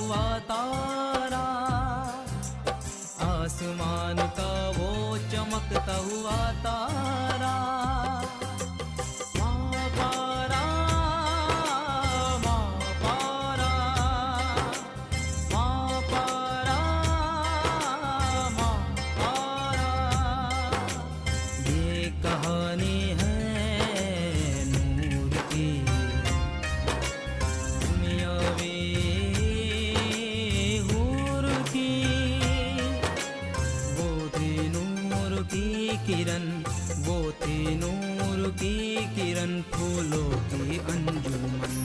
हुआ तारा, आसमान का वो चमकता हुआ तारा। माँ पारा, माँ पारा, माँ पारा, माँ पारा। ये कहानी है नूर की, दुनियावी हूर की। वो थी नूर की किरण, वो थी नूर की किरण, फूलों की अंजुमन।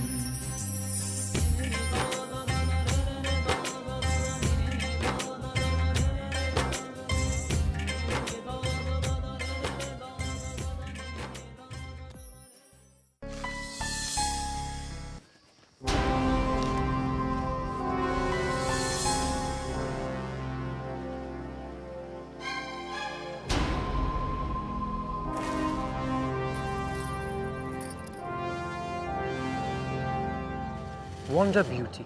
वंडर ब्यूटी,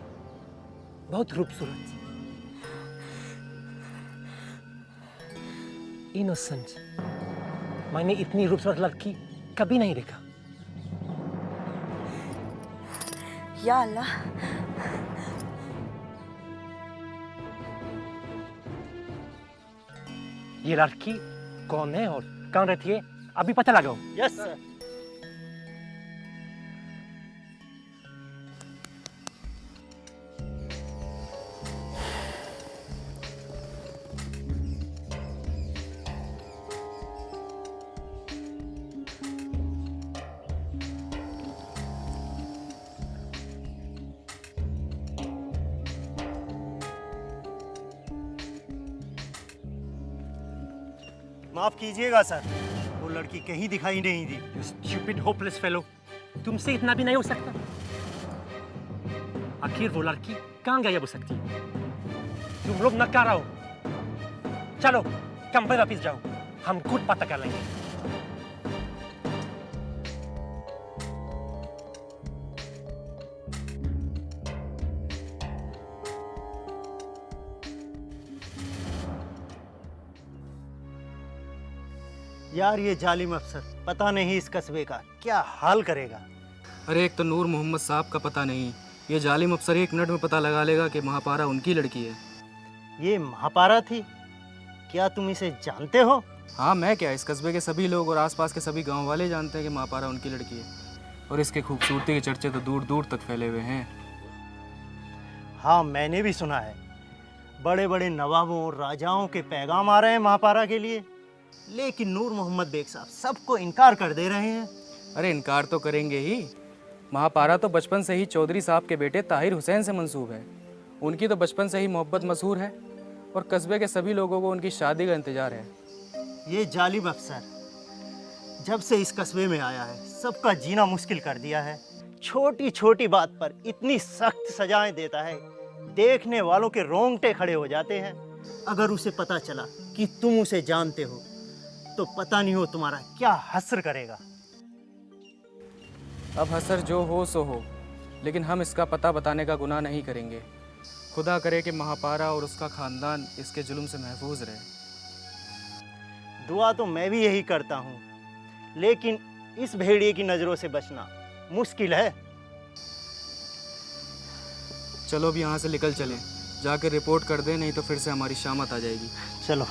बहुत खूबसूरत, इनोसेंट। मैंने इतनी खूबसूरत लड़की कभी नहीं देखा। या अल्लाह, ये लड़की कौन है और कहाँ रहती है, अभी पता लगाओ। Yes sir. माफ कीजिएगा सर, वो लड़की कहीं दिखाई नहीं दी। You stupid hopeless fellow, तुमसे इतना भी नहीं हो सकता। आखिर वो लड़की कहाँ गायब हो सकती है? तुम लोग नकारा हो। चलो कम पे वापिस जाओ, हम खुद पता कर लेंगे। यार ये जालिम अफसर पता नहीं इस कस्बे का क्या हाल करेगा। अरे एक तो नूर मोहम्मद साहब का पता नहीं, ये जालिम अफसर 1 मिनट में पता लगा लेगा कि महापारा उनकी लड़की है। ये महापारा थी, क्या तुम इसे जानते हो? हाँ, मैं क्या, इस कस्बे के सभी लोग और आसपास के सभी गांव वाले जानते हैं कि महापारा उनकी लड़की है, और इसके खूबसूरती के चर्चे तो दूर दूर तक फैले हुए हैं। हाँ मैंने भी सुना है, बड़े बड़े नवाबों और राजाओं के पैगाम आ रहे हैं महापारा के लिए, लेकिन नूर मोहम्मद बेग साहब सबको इनकार कर दे रहे हैं। अरे इनकार तो करेंगे ही, महापारा तो बचपन से ही चौधरी साहब के बेटे ताहिर हुसैन से मंसूब है। उनकी तो बचपन से ही मोहब्बत मशहूर है और कस्बे के सभी लोगों को उनकी शादी का इंतजार है। ये जालिम अफसर जब से इस कस्बे में आया है सबका जीना मुश्किल कर दिया है। छोटी छोटी बात पर इतनी सख्त सजाएं देता है, देखने वालों के रोंगटे खड़े हो जाते हैं। अगर उसे पता चला कि तुम उसे जानते हो तो पता नहीं हो तुम्हारा क्या हस्र करेगा। अब हसर जो हो सो हो, लेकिन हम इसका पता बताने का गुनाह नहीं करेंगे। खुदा करे कि महापारा और उसका खानदान इसके जुल्म से महफूज रहे। दुआ तो मैं भी यही करता हूँ, लेकिन इस भेड़िए की नज़रों से बचना मुश्किल है। चलो अब यहाँ से निकल चलें, जाकर रिपोर्ट कर दें, नहीं तो फिर से हमारी शामत आ जाएगी। चलो।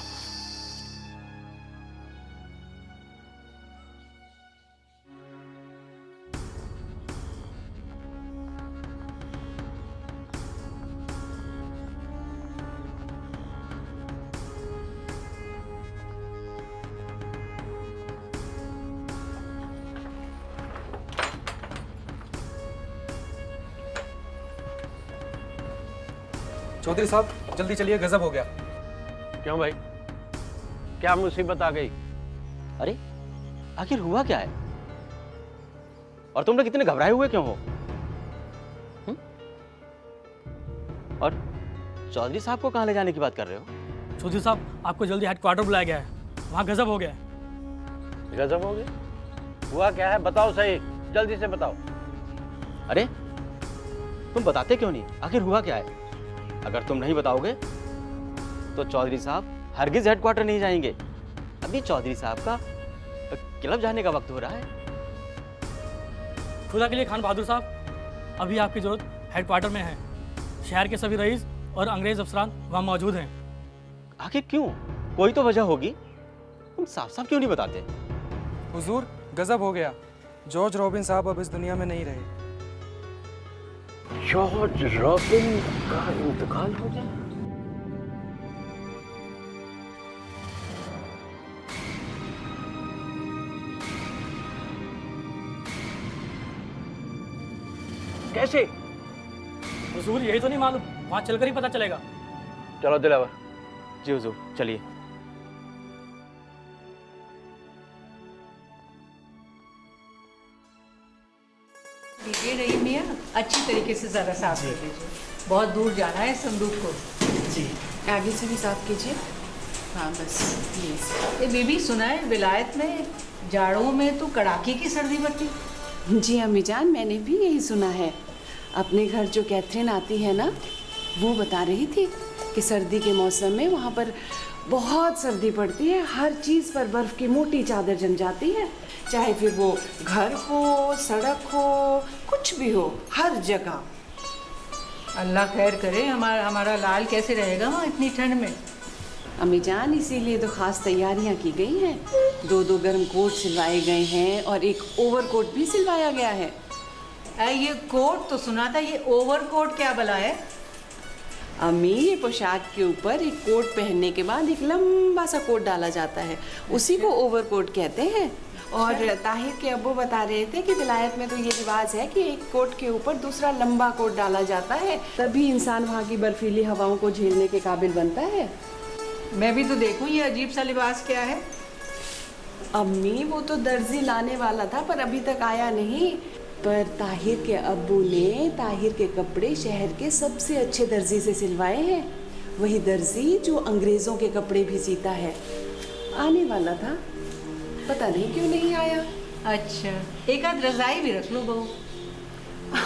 चौधरी साहब जल्दी चलिए, गजब हो गया। क्यों भाई, क्या मुसीबत आ गई? अरे आखिर हुआ क्या है और तुम लोग इतने घबराए हुए क्यों हो? और चौधरी साहब को कहाँ ले जाने की बात कर रहे हो? चौधरी साहब आपको जल्दी हेडक्वार्टर बुलाया गया है, वहाँ गजब हो गया है। गजब हो गया? हुआ क्या है बताओ सही, जल्दी से बताओ। अरे तुम बताते क्यों नहीं, आखिर हुआ क्या है? अगर तुम नहीं बताओगे तो चौधरी साहब हरगिज हेडक्वार्टर नहीं जाएंगे। अभी चौधरी साहब का क्लब जाने का वक्त हो रहा है। खुदा के लिए खान बहादुर साहब, अभी आपकी जरूरत हेडक्वार्टर में है। शहर के सभी रईस और अंग्रेज अफसरान वहाँ मौजूद हैं। आखिर क्यों? कोई तो वजह होगी, तुम साफ साफ क्यों नहीं बताते? हुजूर, गजब हो गया। जॉर्ज रॉबिन साहब अब इस दुनिया में नहीं रहे। जॉर्ज रॉबिन का इंतकाल हो गया? कैसे? हुजूर यही तो नहीं मालूम, वहाँ चलकर ही पता चलेगा। चलो दिलावर। जी हुजूर, चलिए। दीजिए रहीम मियाँ, अच्छी तरीके से ज़रा साफ कर दीजिए। बहुत दूर जाना है संदूक को। जी। आगे से भी साफ कीजिए। हाँ बस ये। ये बीबी, सुना है विलायत में जाड़ों में तो कड़ाके की सर्दी पड़ती। जी अम्मी जान, मैंने भी यही सुना है। अपने घर जो कैथरीन आती है ना, वो बता रही थी कि सर्दी के मौसम में वहाँ पर बहुत सर्दी पड़ती है। हर चीज़ पर बर्फ़ की मोटी चादर जम जाती है, चाहे फिर वो घर हो, सड़क हो, कुछ भी हो, हर जगह। अल्लाह खैर करे। हमारा लाल कैसे रहेगा वहाँ इतनी ठंड में? अम्मी जान, इसीलिए तो ख़ास तैयारियाँ की गई हैं। 2 गर्म कोट सिलवाए गए हैं और एक ओवरकोट भी सिलवाया गया है। ये कोट तो सुना था, ये ओवरकोट क्या भला है? अम्मी, ये पोशाक के ऊपर एक कोट पहनने के बाद एक लंबा सा कोट डाला जाता है, उसी को ओवरकोट कहते हैं। और ताहिर के अब्बू बता रहे थे कि विलायत में तो ये रिवाज है कि एक कोट के ऊपर दूसरा लंबा कोट डाला जाता है, तभी इंसान वहाँ की बर्फीली हवाओं को झेलने के काबिल बनता है। मैं भी तो देखूं ये अजीब सा लिबास क्या है। अम्मी, वो तो दर्जी लाने वाला था पर अभी तक आया नहीं। पर ताहिर के अब्बू ने ताहिर के कपड़े शहर के सबसे अच्छे दर्जी से सिलवाए हैं। वही दर्जी जो अंग्रेज़ों के कपड़े भी सीता है। आने वाला था, पता नहीं क्यों नहीं आया। अच्छा, एक आध रजाई भी रख लो बहू।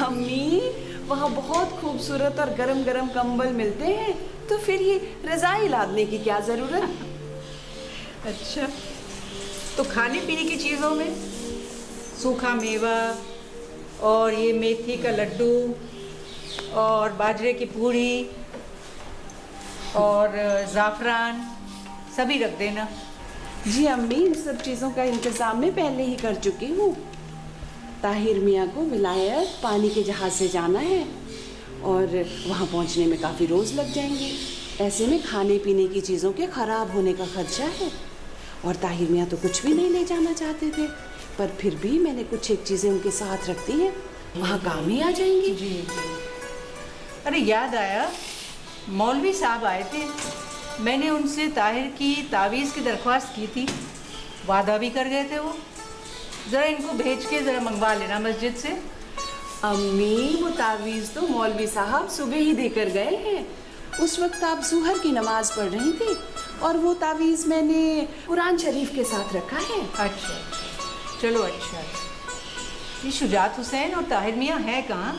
अम्मी, वहाँ बहुत खूबसूरत और गरम गरम कंबल मिलते हैं, तो फिर ये रजाई लादने की क्या ज़रूरत? अच्छा, तो खाने पीने की चीज़ों में सूखा मेवा और ये मेथी का लड्डू और बाजरे की पूरी और ज़ाफ़रान सभी रख देना। जी अम्मी, इन सब चीज़ों का इंतज़ाम मैं पहले ही कर चुकी हूँ। ताहिर मियाँ को विलायत पानी के जहाज़ से जाना है और वहाँ पहुँचने में काफ़ी रोज़ लग जाएंगे। ऐसे में खाने पीने की चीज़ों के ख़राब होने का खदशा है। और ताहिर मियाँ तो कुछ भी नहीं ले जाना चाहते थे, पर फिर भी मैंने कुछ एक चीज़ें उनके साथ रख दी हैं, वहाँ काम ही आ जाएंगी। जी। अरे याद आया, मौलवी साहब आए थे, मैंने उनसे ताहिर की तावीज़ की दरख्वास्त की थी, वादा भी कर गए थे वो। ज़रा इनको भेज के ज़रा मंगवा लेना मस्जिद से। अम्मी, वो तावीज़ तो मौलवी साहब सुबह ही देकर गए हैं। उस वक्त आप ज़ुहर की नमाज पढ़ रही थी और वो तावीज़ मैंने कुरान शरीफ के साथ रखा है। अच्छा, चलो अच्छा। ये शुजात हुसैन और ताहिर मियाँ हैं कहाँ?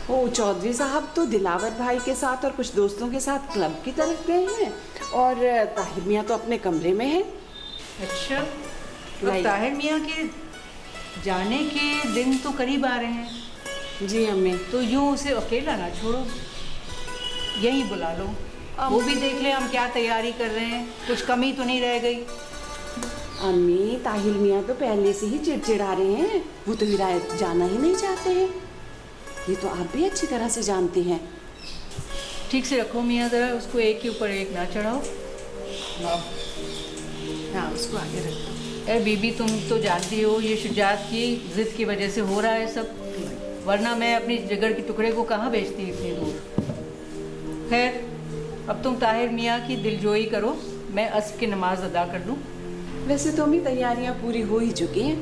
वो चौधरी साहब तो दिलावर भाई के साथ और कुछ दोस्तों के साथ क्लब की तरफ गए हैं और ताहिर मियाँ तो अपने कमरे में हैं। अच्छा, तो ताहिर मियाँ के जाने के दिन तो करीब आ रहे हैं। जी अम्मी। तो यूँ उसे अकेला ना छोड़ो, यहीं बुला लो, वो भी देख ले हम क्या तैयारी कर रहे हैं, कुछ कमी तो नहीं रह गई। अम्मी, ताहिर मियाँ तो पहले से ही चिड़चिड़ा रहे हैं, वो तो विलायत जाना ही नहीं चाहते हैं। ये तो आप भी अच्छी तरह से जानती हैं। ठीक से रखो मियाँ, ज़रा उसको एक के ऊपर एक ना चढ़ाओ। हाँ, उसको आगे रखो। अरे बीबी, तुम तो जानती हो ये शुजात की ज़िद की वजह से हो रहा है सब, वरना मैं अपनी जिगर के टुकड़े को कहाँ बेचती इतनी दूर। खैर, अब तुम ताहिर मियाँ की दिलजोई करो, मैं अस्र की नमाज अदा कर लूँ। वैसे तो अम्मी तैयारियाँ पूरी हो ही चुकी हैं,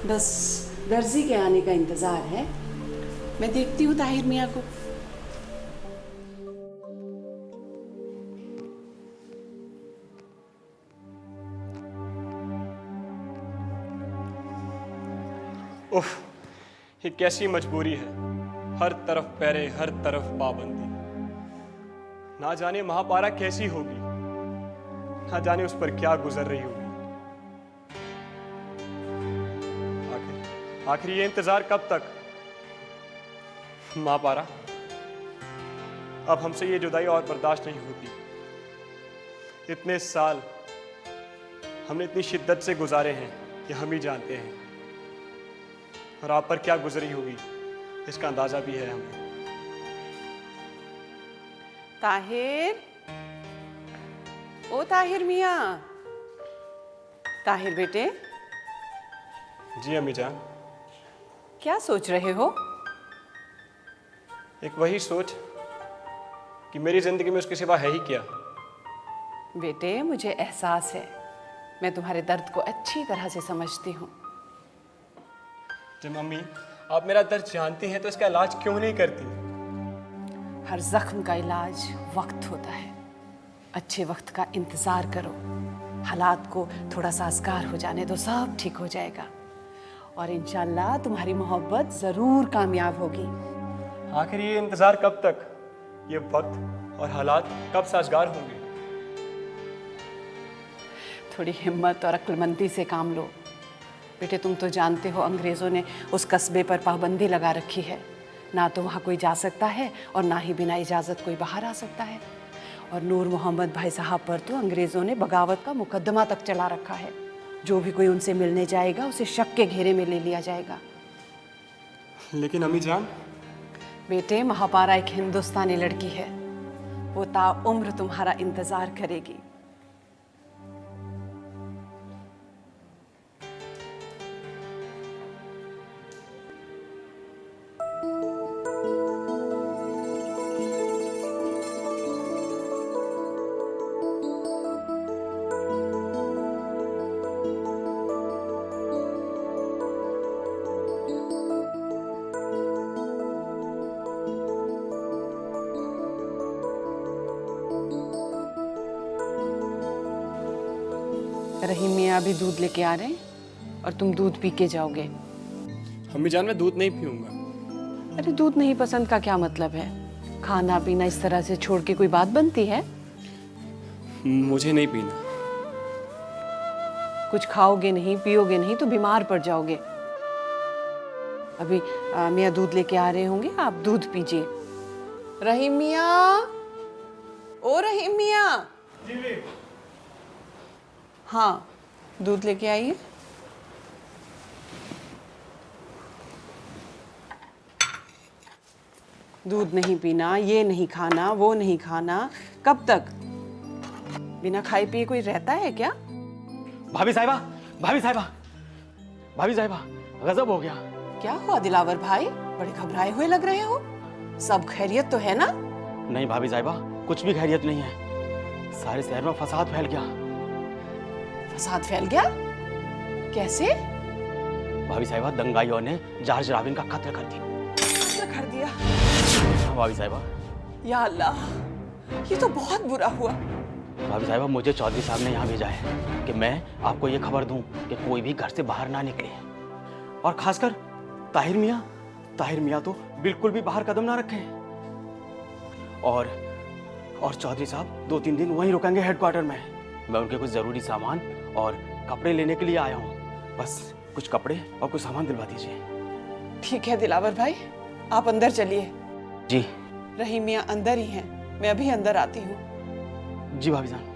बस दर्जी के आने का इंतज़ार है। मैं देखती हूँ ताहिर मियाँ को। उफ, ये कैसी मजबूरी है, हर तरफ पैरे, हर तरफ पाबंदी। ना जाने महापारा कैसी होगी, ना जाने उस पर क्या गुजर रही होगी। आखिर ये इंतजार कब तक? महापारा, अब हमसे ये जुदाई और बर्दाश्त नहीं होती। इतने साल हमने इतनी शिद्दत से गुजारे हैं कि हम ही जानते हैं, और आप पर क्या गुजरी होगी इसका अंदाजा भी है हमें। ताहिर, ओ ताहिर मियाँ, ताहिर बेटे, जी अम्मी जान। क्या सोच रहे हो? एक वही सोच कि मेरी जिंदगी में उसके सिवा है ही क्या। बेटे, मुझे एहसास है, मैं तुम्हारे दर्द को अच्छी तरह से समझती हूँ। जब मम्मी आप मेरा दर्द जानती हैं तो इसका इलाज क्यों नहीं करती? हर जख्म का इलाज वक्त होता है। अच्छे वक्त का इंतज़ार करो, हालात को थोड़ा साजगार हो जाने दो, सब ठीक हो जाएगा और इंशाल्लाह तुम्हारी मोहब्बत ज़रूर कामयाब होगी। आखिर ये इंतज़ार कब तक? ये वक्त और हालात कब साजगार होंगे? थोड़ी हिम्मत और अक्लमंदी से काम लो। बेटे, तुम तो जानते हो अंग्रेज़ों ने उस कस्बे पर पाबंदी लगा रखी है, ना तो वहाँ कोई जा सकता है और ना ही बिना इजाज़त कोई बाहर आ सकता है। और नूर मोहम्मद भाई साहब पर तो अंग्रेज़ों ने बगावत का मुकदमा तक चला रखा है। जो भी कोई उनसे मिलने जाएगा उसे शक के घेरे में ले लिया जाएगा। लेकिन अम्मी जान, बेटे, महापारा एक हिंदुस्तानी लड़की है, वो ताउम्र तुम्हारा इंतज़ार करेगी। रहीम मियाँ अभी दूध लेके आ रहे हैं और तुम दूध पी के जाओगे। अम्मी जान, मैं दूध नहीं पीऊंगा। अरे, दूध नहीं पसंद का क्या मतलब है? खाना पीना इस तरह से छोड़ के कोई बात बनती है? मुझे नहीं पीना। कुछ खाओगे नहीं, पियोगे नहीं तो बीमार पड़ जाओगे। अभी मियाँ दूध लेके आ रहे होंगे, आप दूध पीजिए। रहीम मियाँ, ओ रहीम मियाँ। हाँ, दूध लेके आइए। दूध नहीं पीना, ये नहीं खाना, वो नहीं खाना, कब तक? बिना खाए पिए कोई रहता है क्या? भाभी साहिबा, भाभी साहिबा, भाभी साहिबा, गजब हो गया। क्या हुआ दिलावर भाई? बड़े घबराए हुए लग रहे हो। सब खैरियत तो है ना? नहीं भाभी साहिबा, कुछ भी खैरियत नहीं है। सारे शहर में फसाद फैल गया। फसाद फैल गया? कैसे? भाभी साहिबा, दंगाइयों ने जॉर्ज रॉबिन का कत्ल कर दिया। कत्ल कर दिया? हाँ भाभी साहिबा। या अल्लाह, ये तो बहुत बुरा हुआ। भाभी साहिबा, मुझे चौधरी साहब ने यहाँ भेजा है कि मैं आपको ये खबर दूं कि कोई भी घर से बाहर ना निकले, और खासकर ताहिर मियाँ तो बिल्कुल भी बाहर कदम ना रखें। और चौधरी साहब 2-3 दिन वहीं रुकेंगे हेडक्वार्टर में। मैं उनके कुछ ज़रूरी सामान और कपड़े लेने के लिए आया हूँ। बस कुछ कपड़े और कुछ सामान दिलवा दीजिए। ठीक है दिलावर भाई, आप अंदर चलिए। जी। रहीम मियाँ अंदर ही हैं, मैं अभी अंदर आती हूँ। जी भाभी साहब।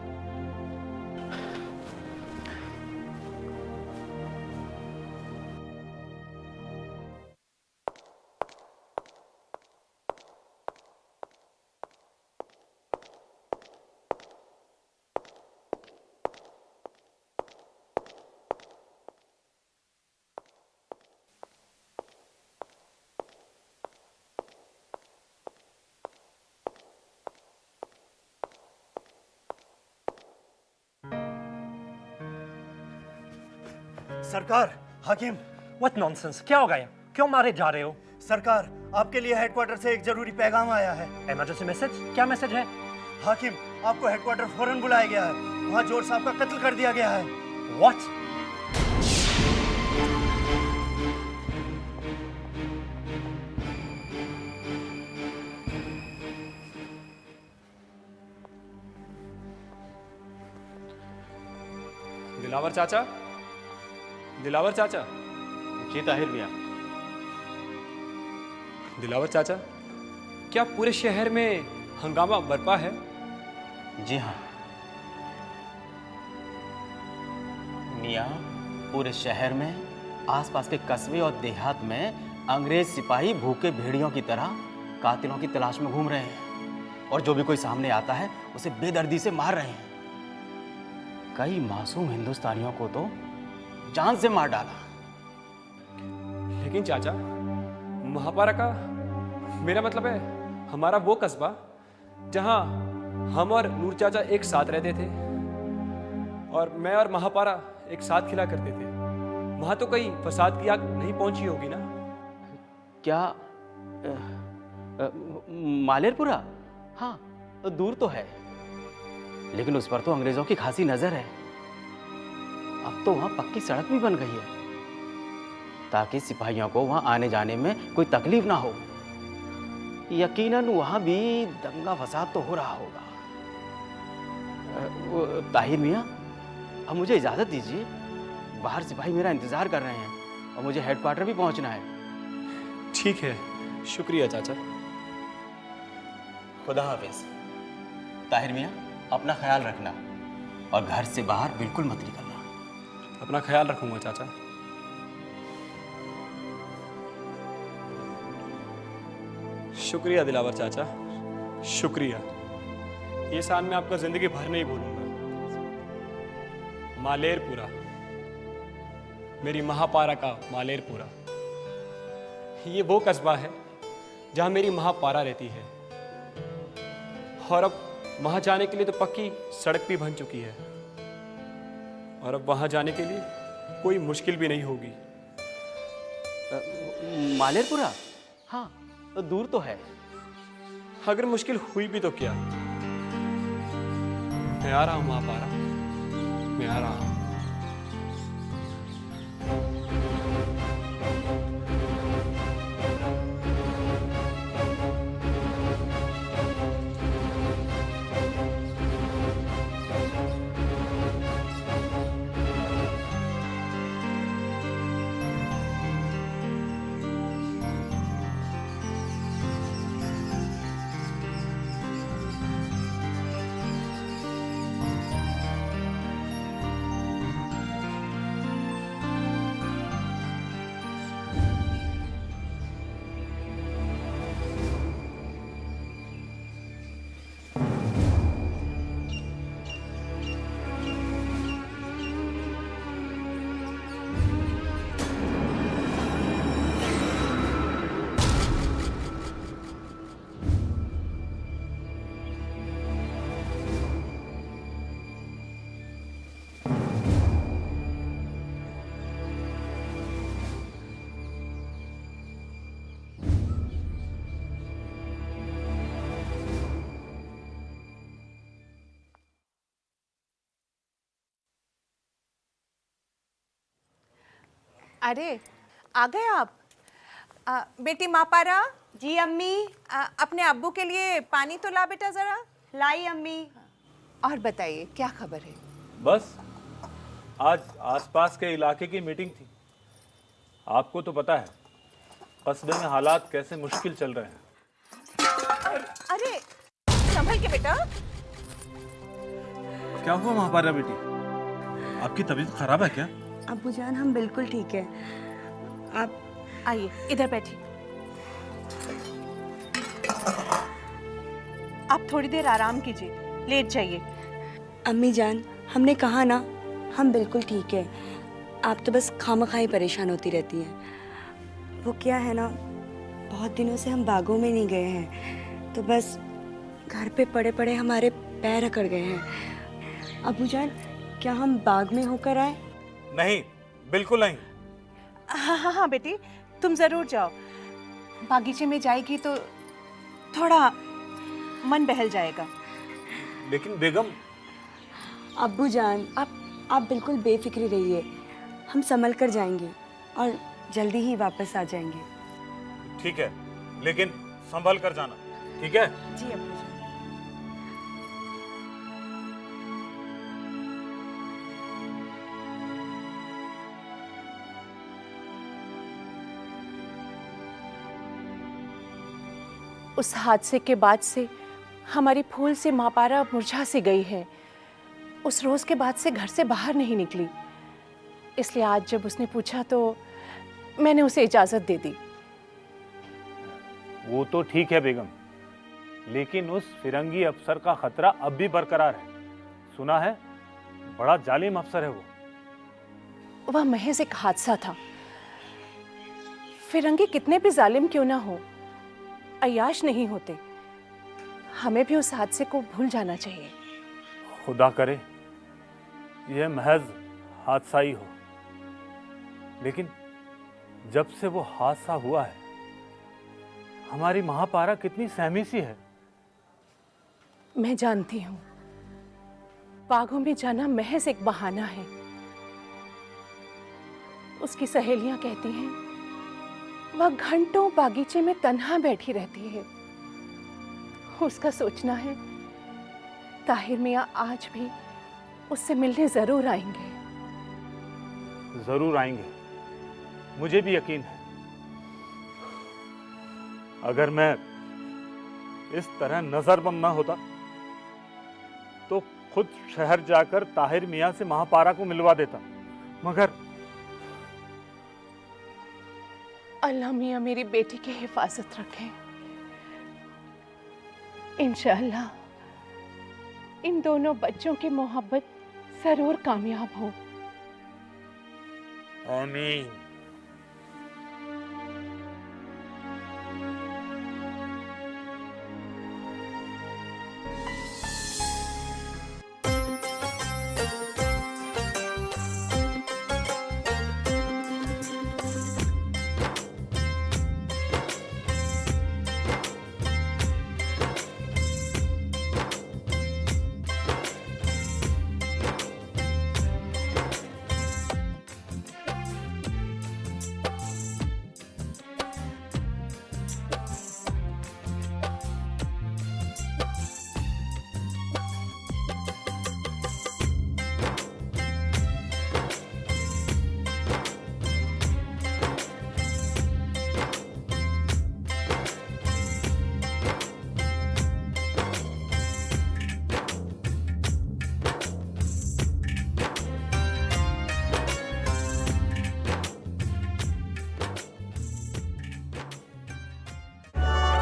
सरकार, हाकिम। What nonsense? क्या हो गया? क्यों मारे जा रहे हो? सरकार, आपके लिए हेडक्वार्टर से एक जरूरी पैगाम आया है। Emergency message? क्या मैसेज है? हाकिम, आपको हेडक्वार्टर फौरन बुलाया गया है। वहाँ जोर साहब का कत्ल कर दिया गया है। What? दिलावर चाचा, दिलावर चाचा। जी ताहिर मियाँ। दिलावर चाचा, क्या पूरे शहर में हंगामा बरपा है? जी हाँ मियाँ, पूरे शहर में, आसपास के कस्बे और देहात में अंग्रेज सिपाही भूखे भेड़ियों की तरह कातिलों की तलाश में घूम रहे हैं और जो भी कोई सामने आता है उसे बेदर्दी से मार रहे हैं। कई मासूम हिंदुस्तानियों को तो जान से मार डाला। लेकिन चाचा, महापारा का मेरा मतलब है हमारा वो कस्बा जहां हम और नूर चाचा एक साथ रहते थे और मैं और महापारा एक साथ खिला करते थे। वहां तो कहीं फसाद की आग नहीं पहुंची होगी ना? क्या मालेरपुरा? हाँ, दूर तो है, लेकिन उस पर तो अंग्रेजों की खासी नजर है। अब तो वहां पक्की सड़क भी बन गई है ताकि सिपाहियों को वहां आने जाने में कोई तकलीफ ना हो। यकीनन वहां भी दंगा फसाद तो हो रहा होगा। ताहिर मियाँ, अब मुझे इजाजत दीजिए, बाहर सिपाही मेरा इंतजार कर रहे हैं और मुझे हेडक्वार्टर भी पहुंचना है। ठीक है, शुक्रिया चाचा। खुदा हाफिज। ताहिर मियाँ, अपना ख्याल रखना और घर से बाहर बिल्कुल मत निकलना। अपना ख्याल रखूंगा चाचा। शुक्रिया दिलावर चाचा, शुक्रिया। ये साल मैं आपका जिंदगी भर नहीं भूलूंगा। मालेरपुरा, मेरी महापारा का मालेरपुरा, ये वो कस्बा है जहां मेरी महापारा रहती है और अब वहां जाने के लिए तो पक्की सड़क भी बन चुकी है और अब वहां जाने के लिए कोई मुश्किल भी नहीं होगी। मालेरपुरा? हाँ, दूर तो है। अगर मुश्किल हुई भी तो क्या, मैं आ रहा हूं महापारा, मैं आ रहा हूं। अरे आ गए आप? बेटी मापारा। जी अम्मी। अपने अब्बू के लिए पानी तो ला बेटा जरा। लाई अम्मी। और बताइए क्या खबर है? बस आज आसपास के इलाके की मीटिंग थी। आपको तो पता है कस्बे में हालात कैसे मुश्किल चल रहे हैं। अरे संभल के बेटा। क्या हुआ महापारा बेटी, आपकी तबीयत खराब है क्या? अब्बू जान, हम बिल्कुल ठीक है। आप आइए इधर बैठिए। आप थोड़ी देर आराम कीजिए, लेट जाइए। अम्मी जान, हमने कहा ना, हम बिल्कुल ठीक है। आप तो बस खामखाई परेशान होती रहती हैं। वो क्या है ना, बहुत दिनों से हम बागों में नहीं गए हैं, तो बस घर पे पड़े पड़े हमारे पैर अकड़ गए हैं। अब्बू जान, क्या हम बाग में होकर आए? नहीं, बिल्कुल नहीं। हाँ हाँ हाँ बेटी, तुम जरूर जाओ। बागीचे में जाएगी तो थोड़ा मन बहल जाएगा। लेकिन बेगम। अब्बू जान, आप बिल्कुल बेफिक्री रहिए। हम संभल कर जाएंगे और जल्दी ही वापस आ जाएंगे। ठीक है, लेकिन संभल कर जाना, ठीक है? जी अब्बू जान। उस हादसे के बाद से हमारी फूल से महापारा मुरझा सी गई है। उस रोज़ के बाद से घर से बाहर नहीं निकली। इसलिए आज जब उसने पूछा तो मैंने उसे इजाज़त दे दी। वो तो ठीक है बेगम, लेकिन उस फिरंगी अफसर का खतरा अब भी बरकरार है। सुना है बड़ा जालिम अफसर है वो। वह महज एक हादसा था। फिरंगी कितने भी जालिम क्यों ना हो, अय्याश नहीं होते। हमें भी उस हादसे को भूल जाना चाहिए। खुदा करे यह महज हादसा ही हो, लेकिन जब से वो हादसा हुआ है हमारी महापारा कितनी सहमी सी है। मैं जानती हूँ, बागों में जाना महज एक बहाना है। उसकी सहेलियां कहती हैं वह घंटों बागीचे में तन्हा बैठी रहती है। उसका सोचना है ताहिर मियाँ आज भी उससे मिलने जरूर आएंगे। जरूर आएंगे, मुझे भी यकीन है। अगर मैं इस तरह नजरबंद ना होता तो खुद शहर जाकर ताहिर मियाँ से महापारा को मिलवा देता, मगर अल्लाह मियाँ मेरी बेटी की हिफाजत रखें। इंशाअल्लाह इन दोनों बच्चों की मोहब्बत जरूर कामयाब हो। आमीन।